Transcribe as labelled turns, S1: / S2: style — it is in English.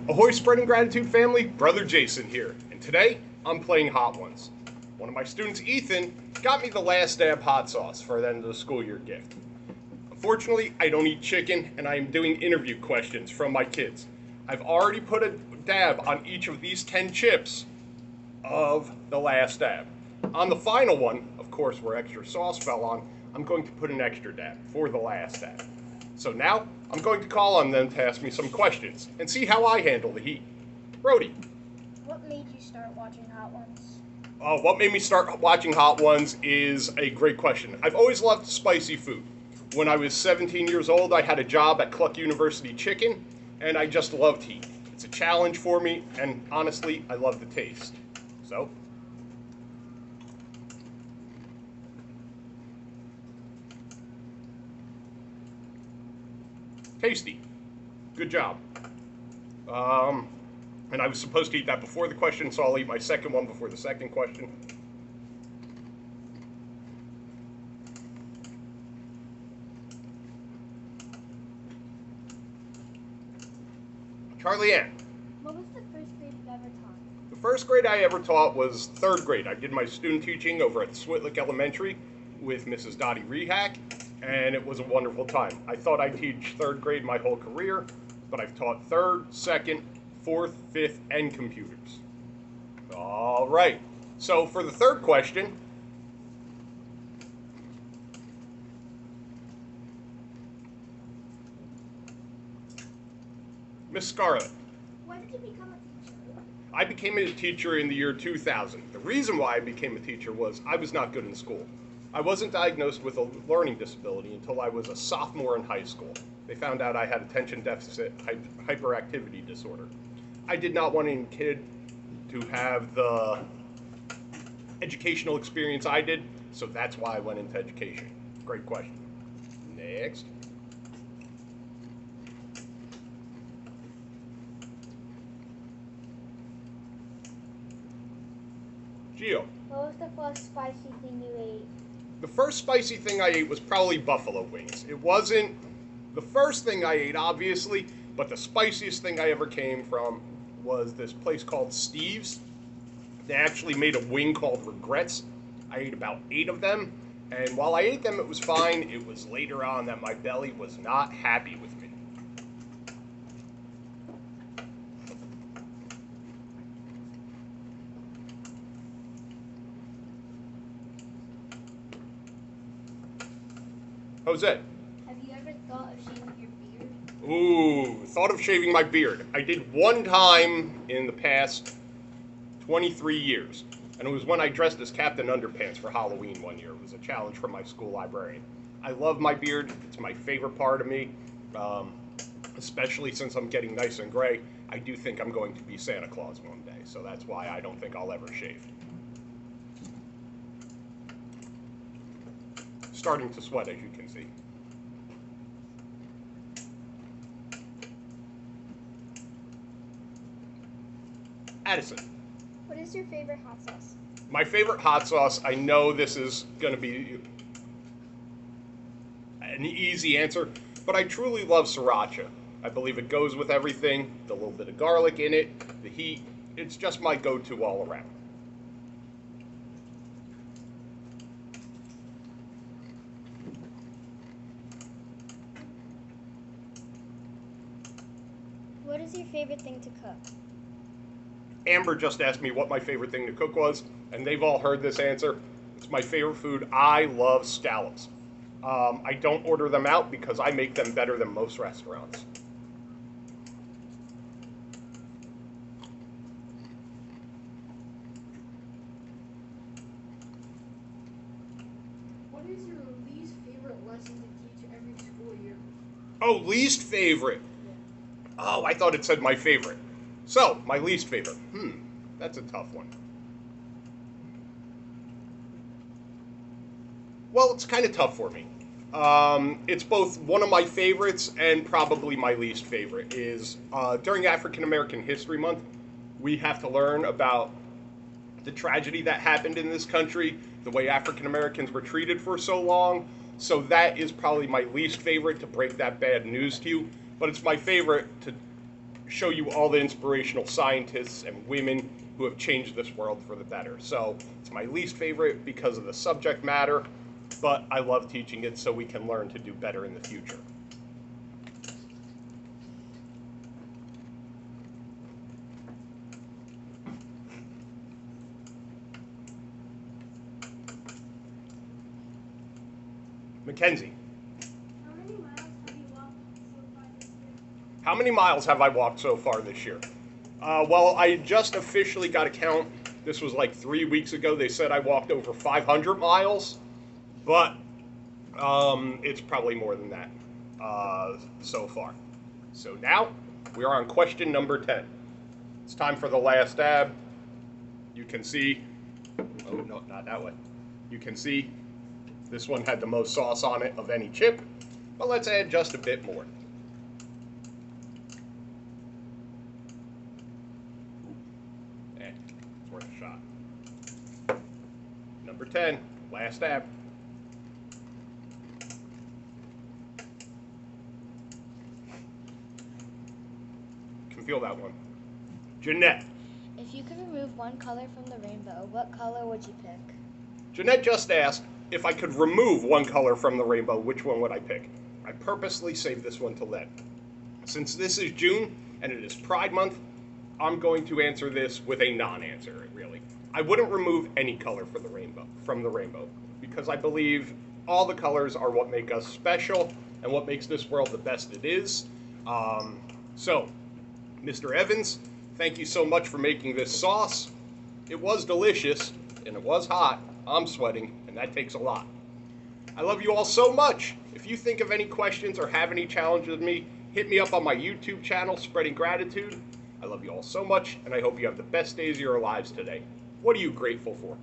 S1: Ahoy, Spreading Gratitude family, Brother Jason here, and today I'm playing Hot Ones. One of my students, Ethan, got me the Last Dab hot sauce for the end of the school year gift. Unfortunately, I don't eat chicken, and I am doing interview questions from my kids. I've already put a dab on each of these 10 chips of the Last Dab. On the final one, of course, where extra sauce fell on, I'm going to put an extra dab for the Last Dab. So now I'm going to call on them to ask me some questions and see how I handle the heat. Brody.
S2: What made you start watching Hot Ones?
S1: What made me start watching Hot Ones is a great question. I've always loved spicy food. When I was 17 years old, I had a job at Cluck University Chicken, and I just loved heat. It's a challenge for me, and honestly, I love the taste. So, tasty. Good job. And I was supposed to eat that before the question, so I'll eat my second one before the second question. Charlie Ann.
S2: What was the first grade you ever taught?
S1: The first grade I ever taught was third grade. I did my student teaching over at Switlick Elementary with Mrs. Dottie Rehack, and it was a wonderful time. I thought I'd teach third grade my whole career, but I've taught third, second, fourth, fifth, and computers. All right. So for the third question, Miss Scarlett.
S2: When did you become a teacher?
S1: I became a teacher in the year 2000. The reason why I became a teacher was I was not good in school. I wasn't diagnosed with a learning disability until I was a sophomore in high school. They found out I had attention deficit hyperactivity disorder. I did not want any kid to have the educational experience I did, so that's why I went into education. Great question. Next. Gio.
S2: What was the first spicy thing you ate?
S1: The first spicy thing I ate was probably buffalo wings. It wasn't the first thing I ate, obviously, but the spiciest thing I ever came from was this place called Steve's. They actually made a wing called Regrets. I ate about 8 of them, and while I ate them, it was fine. It was later on that my belly was not happy with me. Jose.
S2: Have you ever thought of shaving your beard?
S1: Ooh, thought of shaving my beard. I did one time in the past 23 years, and it was when I dressed as Captain Underpants for Halloween one year. It was a challenge from my school librarian. I love my beard. It's my favorite part of me, especially since I'm getting nice and gray. I do think I'm going to be Santa Claus one day, so that's why I don't think I'll ever shave. Starting to sweat, as you can see. Addison.
S2: What is your favorite hot sauce?
S1: My favorite hot sauce, I know this is going to be an easy answer, but I truly love sriracha. I believe it goes with everything, the little bit of garlic in it, the heat. It's just my go-to all around.
S2: What is your favorite thing to cook?
S1: Amber just asked me what my favorite thing to cook was, and they've all heard this answer. It's my favorite food. I love scallops. I don't order them out because I make them better than most restaurants.
S3: What is your least favorite lesson to teach every school year?
S1: Oh, least favorite. Oh, I thought it said my favorite. So, my least favorite. That's a tough one. Well, it's kind of tough for me. It's both one of my favorites and probably my least favorite is during African American History Month, we have to learn about the tragedy that happened in this country, the way African Americans were treated for so long. So that is probably my least favorite to break that bad news to you. But it's my favorite to show you all the inspirational scientists and women who have changed this world for the better. So it's my least favorite because of the subject matter, but I love teaching it so we can learn to do better in the future. Mackenzie.
S3: How many miles have you walked so far this year?
S1: How many miles have I walked so far this year? Well, I just officially got a count. This was like 3 weeks ago. They said I walked over 500 miles, but it's probably more than that so far. So now we are on question number 10. It's time for the last dab. You can see, oh no, not that way. You can see this one had the most sauce on it of any chip, but let's add just a bit more. It's worth a shot. Number 10, last dab. Can feel that one. Jeanette.
S2: If you could remove one color from the rainbow, what color would you pick?
S1: Jeanette just asked if I could remove one color from the rainbow, which one would I pick? I purposely saved this one till then. Since this is June and it is Pride Month, I'm going to answer this with a non-answer, really. I wouldn't remove any color from the rainbow because I believe all the colors are what make us special and what makes this world the best it is. So, Mr. Evans, thank you so much for making this sauce. It was delicious and it was hot. I'm sweating, and that takes a lot. I love you all so much. If you think of any questions or have any challenges with me, hit me up on my YouTube channel, Spreading Gratitude. I love you all so much, and I hope you have the best days of your lives today. What are you grateful for?